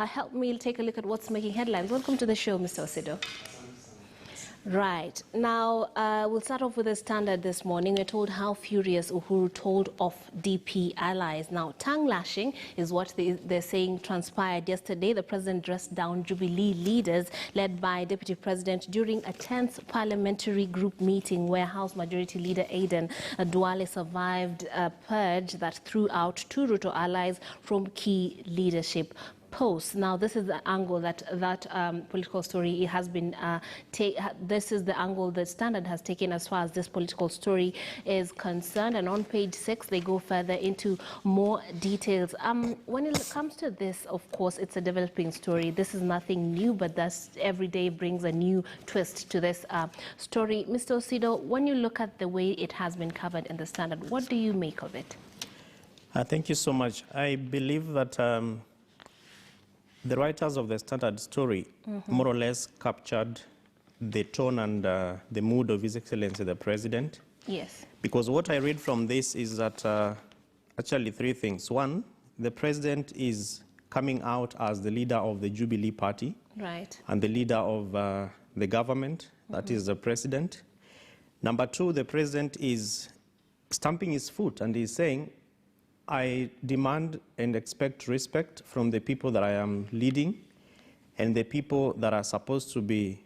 Help me take a look at what's making headlines. Welcome to the show, Mr. Osido. Right. Now, we'll start off with the Standard this morning. We're told how furious Uhuru told off DP allies. Now, tongue lashing is what they're saying transpired yesterday. The president dressed down Jubilee leaders led by Deputy President during a tense parliamentary group meeting where House Majority Leader Aden Duale survived a purge that threw out two Ruto allies from key leadership posts. Now, this is the angle that political story has been. This is the angle the Standard has taken as far as this political story is concerned. And on page 6, they go further into more details. When it comes to this, of course, it's a developing story. This is nothing new, but that's every day brings a new twist to this story. Mr. Osido, when you look at the way it has been covered in the Standard, what do you make of it? Thank you so much. I believe that the writers of the Standard story more or less captured the tone and the mood of His Excellency the President. Yes. Because what I read from this is that actually three things. One, the President is coming out as the leader of the Jubilee Party. Right. And the leader of the government, that is the President. Number two, the President is stamping his foot and he's saying, I demand and expect respect from the people that I am leading and the people that are supposed to be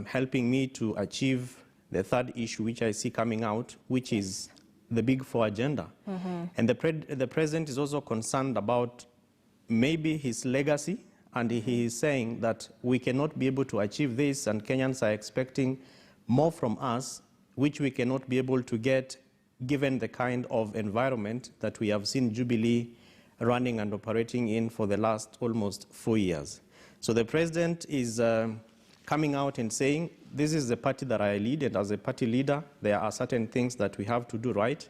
helping me to achieve the third issue, which I see coming out, which is the Big Four agenda. And the President is also concerned about maybe his legacy, and he is saying that we cannot be able to achieve this, and Kenyans are expecting more from us, which we cannot be able to get given the kind of environment that we have seen Jubilee running and operating in for the last almost 4 years. So the President is coming out and saying, this is the party that I lead, and as a party leader, there are certain things that we have to do right.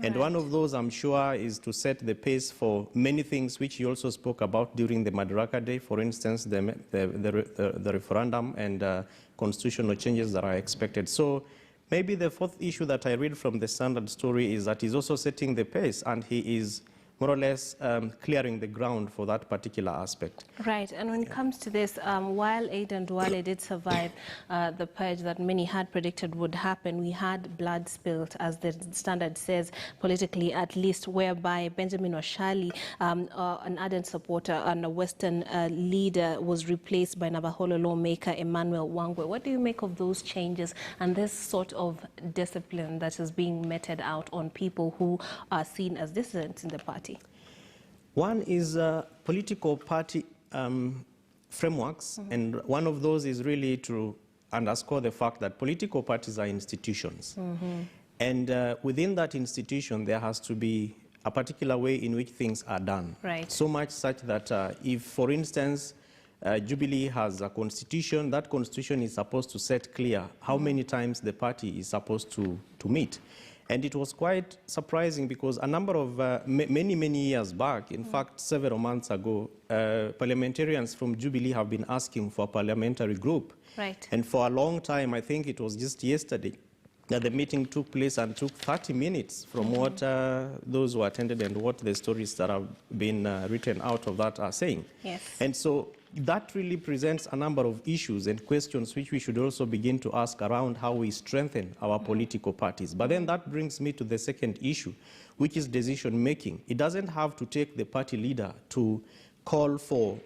And one of those, I'm sure, is to set the pace for many things which he also spoke about during the Madaraka Day, for instance, the referendum and constitutional changes that are expected. So maybe the fourth issue that I read from the Standard story is that he's also setting the pace and he is more or less clearing the ground for that particular aspect. Right, and when it comes to this, while Aden Duale did survive the purge that many had predicted would happen, we had blood spilled, as the Standard says, politically at least, whereby Benjamin Oshali, an ardent supporter and a Western leader, was replaced by Navaholo lawmaker Emmanuel Wangwe. What do you make of those changes and this sort of discipline that is being meted out on people who are seen as dissidents in the party? One is political party frameworks, and one of those is really to underscore the fact that political parties are institutions. And within that institution, there has to be a particular way in which things are done. Right. So much such that if, for instance, Jubilee has a constitution, that constitution is supposed to set clear how many times the party is supposed to meet. And it was quite surprising because a number of many years back, in fact, several months ago, parliamentarians from Jubilee have been asking for a parliamentary group. Right. And for a long time, I think it was just yesterday, that the meeting took place and took 30 minutes from what those who attended and what the stories that have been written out of that are saying. Yes. And so that really presents a number of issues and questions which we should also begin to ask around how we strengthen our political parties. But then that brings me to the second issue, which is decision making. It doesn't have to take the party leader to call for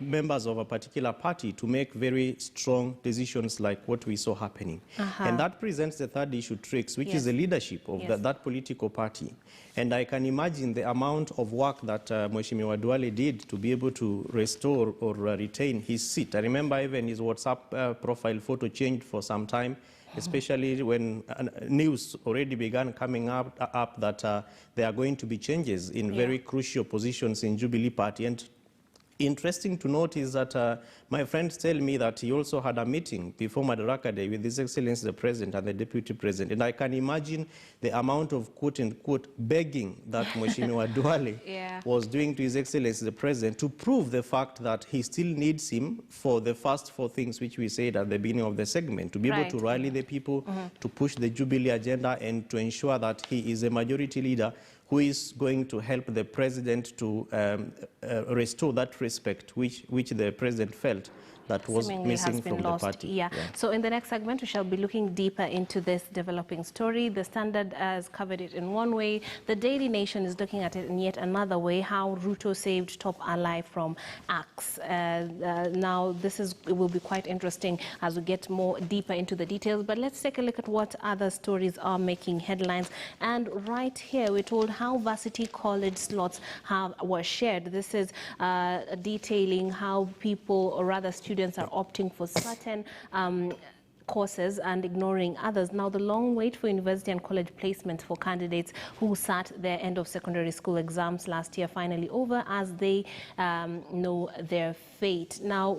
members of a particular party to make very strong decisions like what we saw happening. And that presents the third issue, tricks, which is the leadership of that political party. And I can imagine the amount of work that Mheshimiwa Duale did to be able to restore or retain his seat. I remember even his WhatsApp profile photo changed for some time, especially when news already began coming up that there are going to be changes in very crucial positions in Jubilee Party. And interesting to note is that my friends tell me that he also had a meeting before Madaraka Day with His Excellency the President and the Deputy President. And I can imagine the amount of quote-unquote begging that Mheshimiwa Duale was doing to His Excellency the President to prove the fact that he still needs him for the first four things which we said at the beginning of the segment, to be able to rally the people, to push the Jubilee agenda, and to ensure that he is a majority leader who is going to help the president to restore that respect which the president felt that was seemingly missing has been from lost. the party. Yeah. So in the next segment, we shall be looking deeper into this developing story. The Standard has covered it in one way. The Daily Nation is looking at it in yet another way, how Ruto saved top ally from axe. Now, it will be quite interesting as we get more deeper into the details. But let's take a look at what other stories are making headlines. And right here, we're told how varsity college slots were shared. This is detailing how people, or rather students, are opting for certain courses and ignoring others. Now, the long wait for university and college placement for candidates who sat their end of secondary school exams last year finally over, as they know their fate. Now,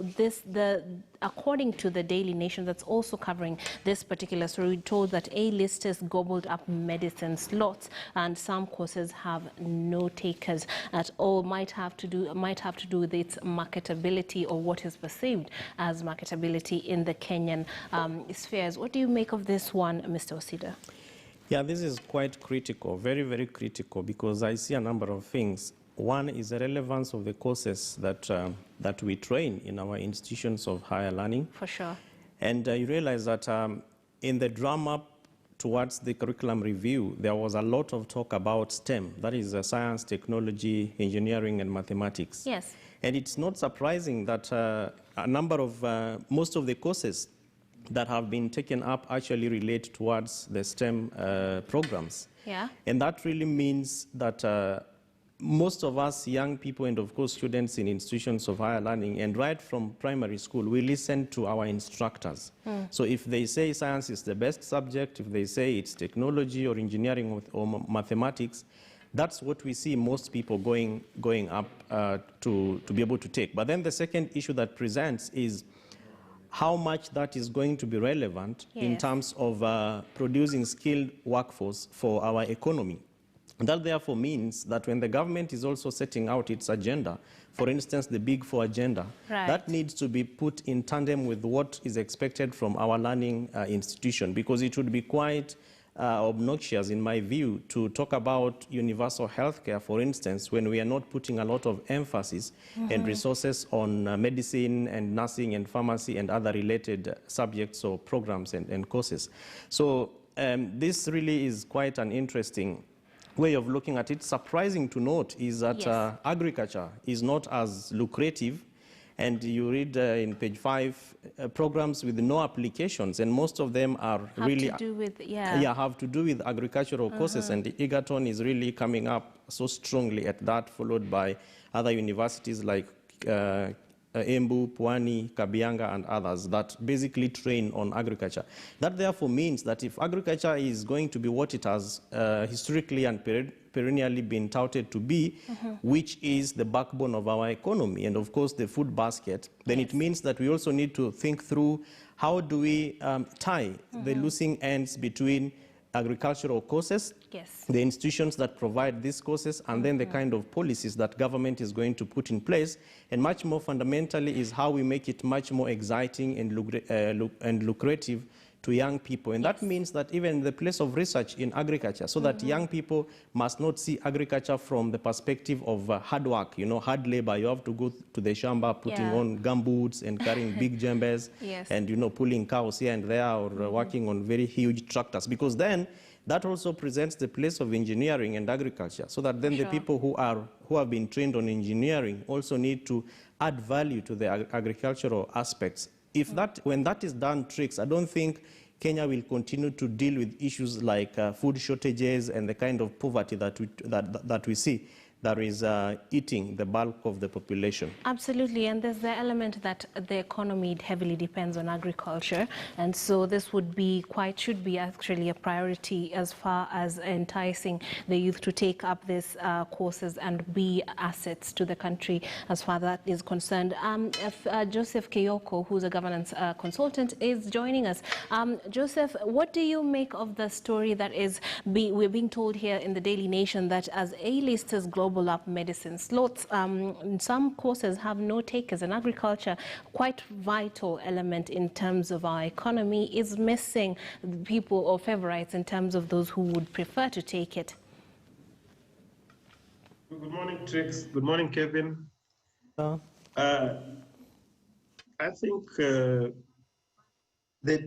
according to the Daily Nation, that's also covering this particular story, we're told that A-listers gobbled up medicine slots, and some courses have no takers at all. Might have to do with its marketability, or what is perceived as marketability in the Kenyan spheres. What do you make of this one, Mr. Osida? Yeah, this is quite critical, very, very critical, because I see a number of things. One is the relevance of the courses that we train in our institutions of higher learning. For sure. And you realize that in the drum-up towards the curriculum review, there was a lot of talk about STEM, that is science, technology, engineering, and mathematics. Yes. And it's not surprising that a number of, most of the courses that have been taken up actually relate towards the STEM programs. Yeah. And that really means that most of us young people, and of course students in institutions of higher learning, and right from primary school, we listen to our instructors. So if they say science is the best subject, if they say it's technology or engineering or mathematics, that's what we see most people going up to be able to take. But then the second issue that presents is how much that is going to be relevant in terms of producing skilled workforce for our economy. And that therefore means that when the government is also setting out its agenda, for instance, the Big Four agenda, that needs to be put in tandem with what is expected from our learning institution, because it would be quite obnoxious, in my view, to talk about universal healthcare, for instance, when we are not putting a lot of emphasis and resources on medicine and nursing and pharmacy and other related subjects or programs and courses. So this really is quite an interesting way of looking at it. Surprising to note is that agriculture is not as lucrative, and you read in page 5 programs with no applications, and most of them are have to do with agricultural courses, and Egerton is really coming up so strongly at that, followed by other universities like Embu, Pwani, Kabianga, and others that basically train on agriculture. That therefore means that if agriculture is going to be what it has historically and perennially been touted to be, which is the backbone of our economy and of course the food basket, then it means that we also need to think through how do we tie the losing ends between agricultural courses, the institutions that provide these courses, and then the kind of policies that government is going to put in place. And much more fundamentally is how we make it much more exciting and lucrative to young people. And that means that even the place of research in agriculture, so that young people must not see agriculture from the perspective of hard work, hard labor. You have to go to the shamba, putting on gumboots and carrying big jembes and, pulling cows here and there, or working on very huge tractors, because then that also presents the place of engineering and agriculture, so that then the people who have been trained on engineering also need to add value to the agricultural aspects. When that is done tricks, I don't think Kenya will continue to deal with issues like food shortages and the kind of poverty that we see that is eating the bulk of the population. Absolutely, and there's the element that the economy heavily depends on agriculture, and so this should be actually a priority as far as enticing the youth to take up these courses and be assets to the country as far as that is concerned. Joseph Keyoko, who's a governance consultant, is joining us. Joseph, what do you make of the story that we're being told here in the Daily Nation that as A-listers gobble up medicine slots, some courses have no takers, and agriculture, quite vital element in terms of our economy, is missing people or favorites in terms of those who would prefer to take it? Good morning, Trix. Good morning, Kevin. Uh, I think the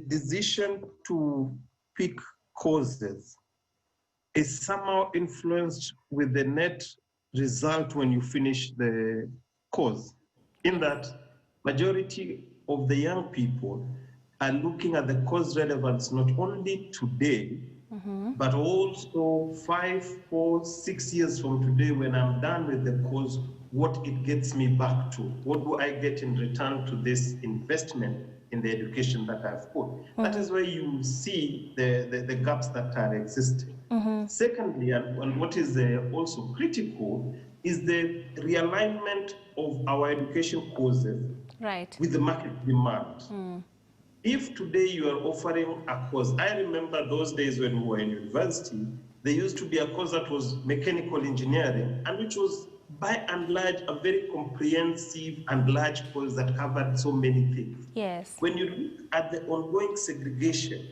decision to pick causes is somehow influenced with the net result when you finish the course. In that, majority of the young people are looking at the course relevance not only today, but also 5, 4, 6 years from today when I'm done with the course, what it gets me back to. What do I get in return to this investment in the education that I've put? That is where you see the gaps that are existing. Secondly, and what is also critical, is the realignment of our education courses Right. with the market demand. If today you are offering a course, I remember those days when we were in university, there used to be a course that was mechanical engineering, and which was by and large a very comprehensive and large course that covered so many things. Yes. When you look at the ongoing segregation,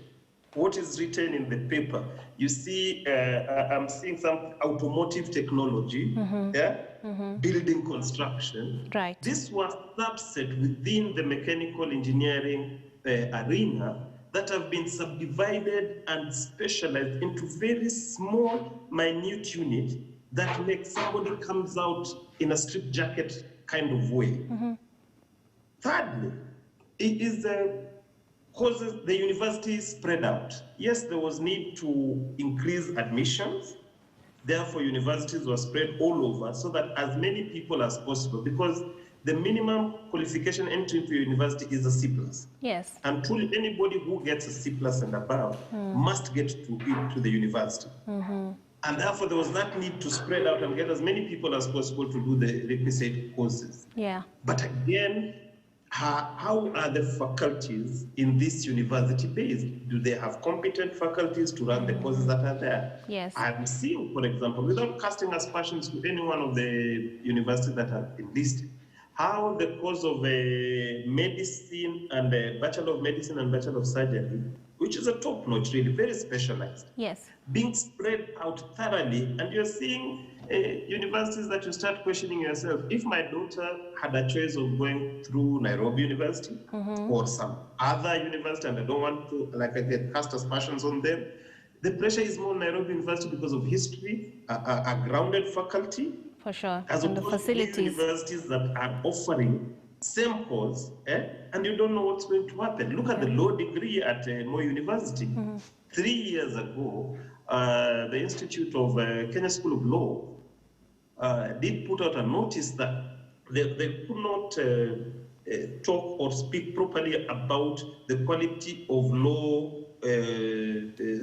what is written in the paper, you see, I'm seeing some automotive technology, building construction. Right. This was subset within the mechanical engineering arena that have been subdivided and specialized into very small, minute units that make somebody comes out in a strip jacket kind of way. Thirdly, it is causes the university spread out. Yes, there was need to increase admissions. Therefore, universities were spread all over so that as many people as possible, because the minimum qualification entry to university is a C+. Yes. And truly, anybody who gets a C+ and above must get to the university. And therefore, there was that need to spread out and get as many people as possible to do the requisite courses. Yeah. But again, how are the faculties in this university based? Do they have competent faculties to run the courses that are there? Yes. I'm seeing, for example, without casting aspersions to any one of the universities that have been listed, how the course of medicine and the Bachelor of Medicine and Bachelor of Surgery, which is a top notch, really very specialized, Yes. being spread out thoroughly, and you're seeing universities that you start questioning yourself. If my daughter had a choice of going through Nairobi University or some other university, and I don't want to, like, I get cast aspersions on them, the pressure is more on Nairobi University because of history, a grounded faculty, For sure. as And the opposed to these facilities. universities that are offering same course, and you don't know what's going to happen. Look at the law degree at Moi University. 3 years ago, the Institute of Kenya School of Law did put out a notice that they could not talk or speak properly about the quality of law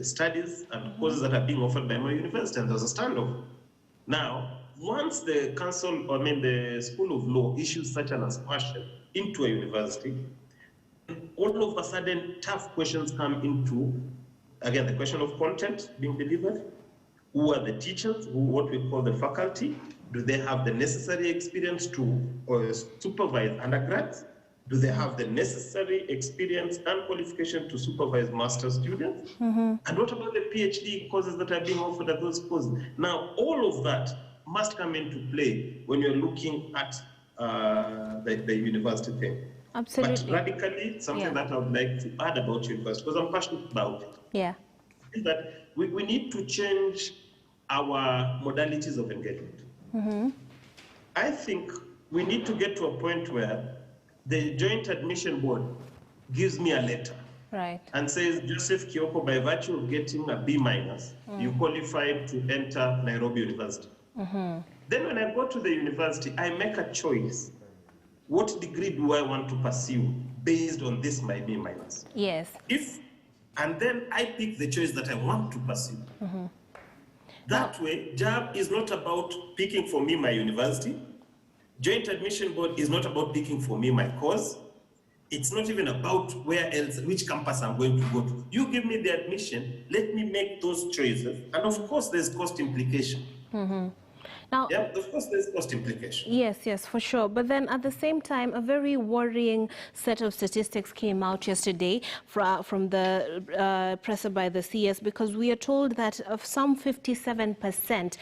studies and courses that are being offered by Moi University, and there's a standoff. Now, once the council, the School of Law issues such an aspersion into a university, all of a sudden tough questions come into, again, the question of content being delivered. Who are the teachers, what we call the faculty? Do they have the necessary experience to supervise undergrads? Do they have the necessary experience and qualification to supervise master's students? And what about the PhD courses that are being offered at those courses? Now, all of that must come into play when you're looking at the university thing. Absolutely. But radically, something that I would like to add about university, because I'm passionate about it, Yeah. is that we need to change our modalities of engagement. I think we need to get to a point where the Joint Admission Board gives me a letter Right. and says, Joseph Kioko, by virtue of getting a B-, you qualified to enter Nairobi University. Then when I go to the university, I make a choice. What degree do I want to pursue based on this, my B-? Yes. And then I pick the choice that I want to pursue. That way, JAB is not about picking for me my university. Joint Admission Board is not about picking for me my course. It's not even about where else, which campus I'm going to go to. You give me the admission, let me make those choices. And of course, there's cost implication. Now, Yeah, of course, there's cost implication. yes, for sure. But then at the same time, a very worrying set of statistics came out yesterday from the presser by the CS, because we are told that of some 57%,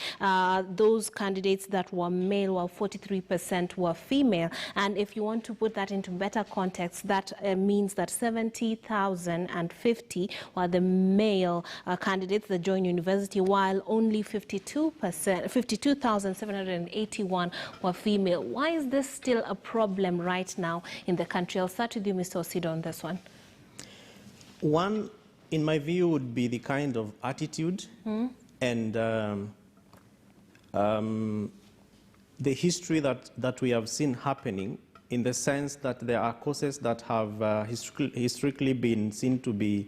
those candidates that were male, while 43% were female. And if you want to put that into better context, that means that 70,050 were the male candidates that joined university, while only 52,781 were female. Why is this still a problem right now in the country? I'll start with you, Mr. Osido, on this one. One, in my view, would be the kind of attitude and the history that we have seen happening, in the sense that there are courses that have historically been seen to be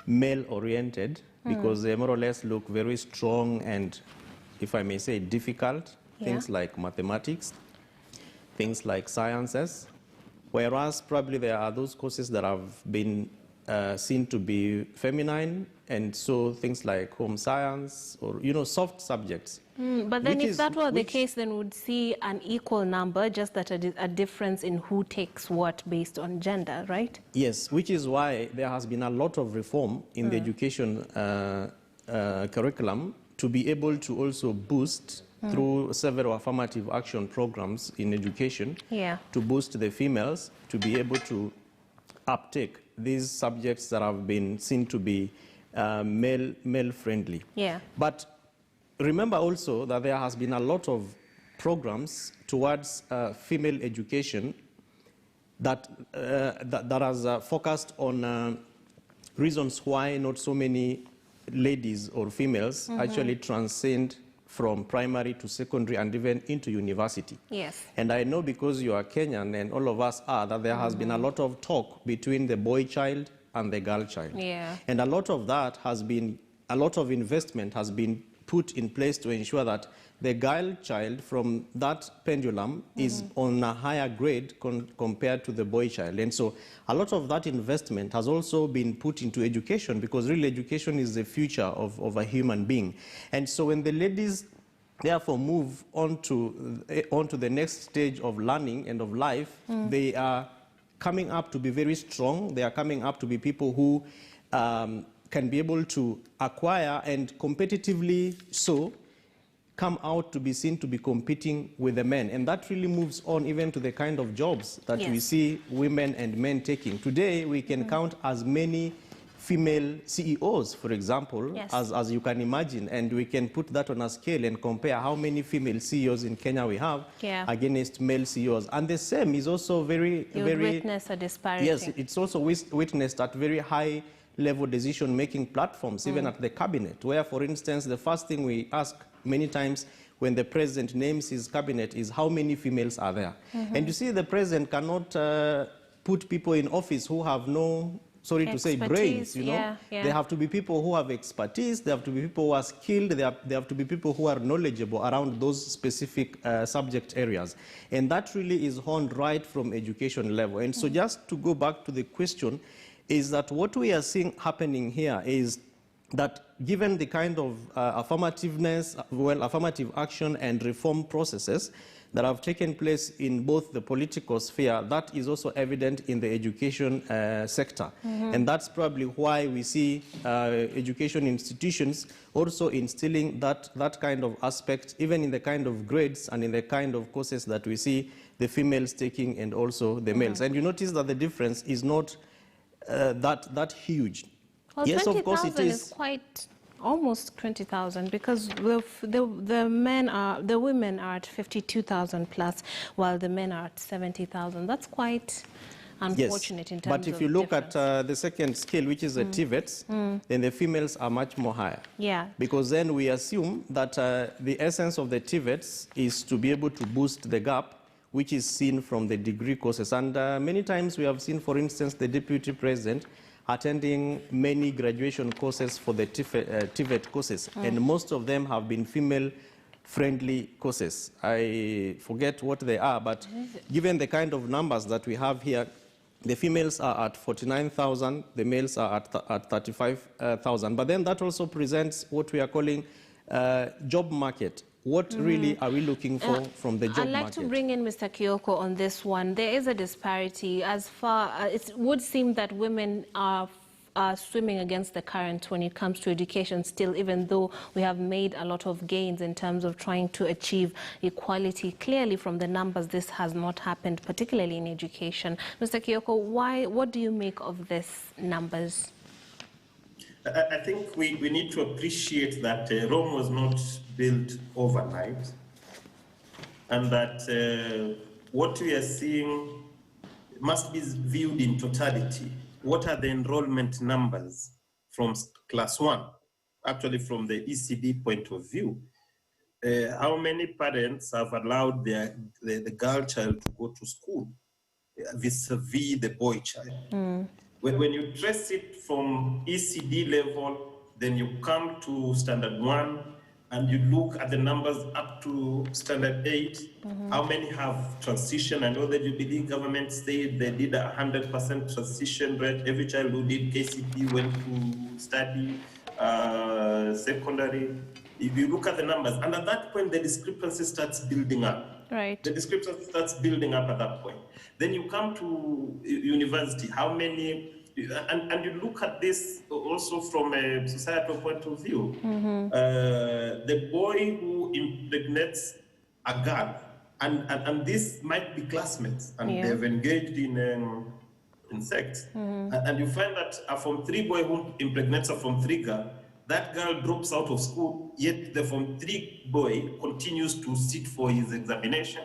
male-oriented, because they more or less look very strong and, if I may say, difficult. Yeah. Things like mathematics, things like sciences, whereas probably there are those courses that have been seen to be feminine, and so things like home science or, soft subjects. But then if that were the case, then we'd see an equal number, just that a difference in who takes what based on gender, right? Yes, which is why there has been a lot of reform in the education curriculum to be able to also boost through several affirmative action programs in education to boost the females to be able to uptake these subjects that have been seen to be male-friendly. Yeah. But remember also that there has been a lot of programs towards female education that has focused on reasons why not so many ladies or females actually transcend from primary to secondary and even into university. Yes. And I know, because you are Kenyan and all of us are, that there has been a lot of talk between the boy child and the girl child. Yeah. And a lot of that has been, a lot of investment has been put in place to ensure that the girl child from that pendulum is on a higher grade compared to the boy child. And so a lot of that investment has also been put into education, because really education is the future of a human being. And so when the ladies therefore move on to the next stage of learning and of life, they are coming up to be very strong. They are coming up to be people who can be able to acquire and competitively so come out to be seen to be competing with the men. And that really moves on even to the kind of jobs that we see women and men taking. Today, we can count as many female CEOs, for example, as you can imagine. And we can put that on a scale and compare how many female CEOs in Kenya we have against male CEOs. And the same is also very... You would witness a disparity. Yes, it's also witnessed at very high level decision-making platforms, even at the cabinet, where, for instance, the first thing we ask many times when the president names his cabinet is how many females are there. And you see, the president cannot put people in office who have no, sorry to say, brains, you know. They have to be people who have expertise, they have to be people who are skilled, they have to be people who are knowledgeable around those specific subject areas. And that really is honed right from education level. And so just to go back to the question, is that what we are seeing happening here is that given the kind of affirmative action and reform processes that have taken place in both the political sphere, that is also evident in the education sector. And that's probably why we see education institutions also instilling that kind of aspect, even in the kind of grades and in the kind of courses that we see the females taking and also the males. And you notice that the difference is not that huge. Well, yes, of course it is quite almost 20,000, because the women are at 52,000 plus, while the men are at 70,000. That's quite unfortunate in terms of but if you look at the second scale, which is the TVETs, then the females are much more higher. Yeah. Because then we assume that the essence of the TVETs is to be able to boost the gap, which is seen from the degree courses. And many times we have seen, for instance, the deputy president attending many graduation courses for the TVET courses, and most of them have been female-friendly courses. I forget what they are, but given the kind of numbers that we have here, the females are at 49,000, the males are at 35,000. But then that also presents what we are calling job market what really are we looking for from the job I'd like market? to bring in Mr. Kioko on this one. There is a disparity as far it would seem that women are swimming against the current when it comes to education still, even though we have made a lot of gains in terms of trying to achieve equality. Clearly from the numbers, this has not happened, particularly in education. Mr. Kioko, what do you make of these numbers? I think we need to appreciate that Rome was not built overnight, and that what we are seeing must be viewed in totality. What are the enrollment numbers from class 1, actually from the ECD point of view? How many parents have allowed the girl child to go to school vis-a-vis the boy child? When you trace it from ECD level, then you come to standard 1 and you look at the numbers up to standard 8, how many have transition? I know the Jubilee government said they did 100% transition rate. Every child who did KCP went to study secondary. If you look at the numbers, and at that point, the discrepancy starts building up. Right. The discrepancy starts building up at that point. Then you come to university, how many, and you look at this also from a societal point of view. The boy who impregnates a girl, and this might be classmates, and they've engaged in sex, and you find that from 3 boy who impregnates a from 3 girl, that girl drops out of school, yet the Form 3 boy continues to sit for his examination.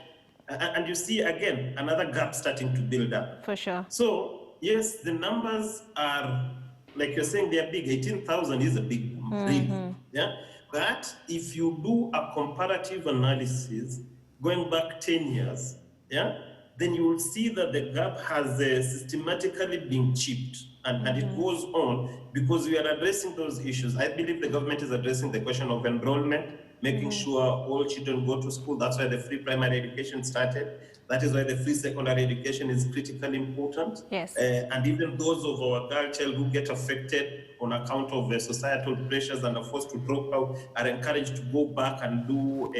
And you see, again, another gap starting to build up. For sure. So, yes, the numbers are, like you're saying, they are big. 18,000 is a big number, really. Yeah? But if you do a comparative analysis, going back 10 years, yeah, then you will see that the gap has systematically been chipped. And it goes on because we are addressing those issues. I believe the government is addressing the question of enrollment, making sure all children go to school. That's why the free primary education started. That is why the free secondary education is critically important. Yes. And even those of our girl child who get affected on account of the societal pressures and are forced to drop out are encouraged to go back and do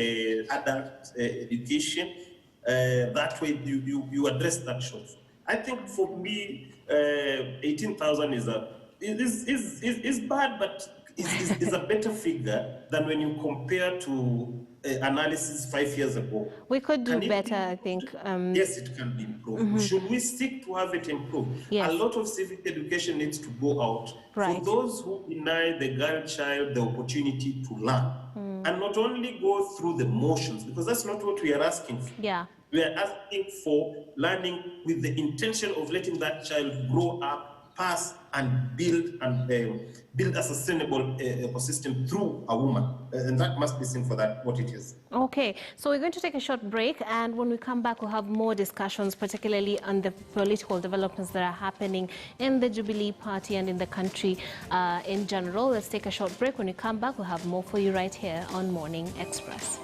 adult education. That way you address that shortfall. I think for me, 18,000 is bad, but is a better figure than when you compare to analysis 5 years ago. We could do better, I think. Yes, it can be improved. Should we seek to have it improved? Yes. A lot of civic education needs to go out for those who deny the girl child the opportunity to learn. And not only go through the motions, because that's not what we are asking for. Yeah. We are asking for learning with the intention of letting that child grow up, pass, and build a sustainable ecosystem through a woman. And that must be seen for that, what it is. Okay, so we're going to take a short break, and when we come back, we'll have more discussions, particularly on the political developments that are happening in the Jubilee Party and in the country in general. Let's take a short break. When we come back, we'll have more for you right here on Morning Express.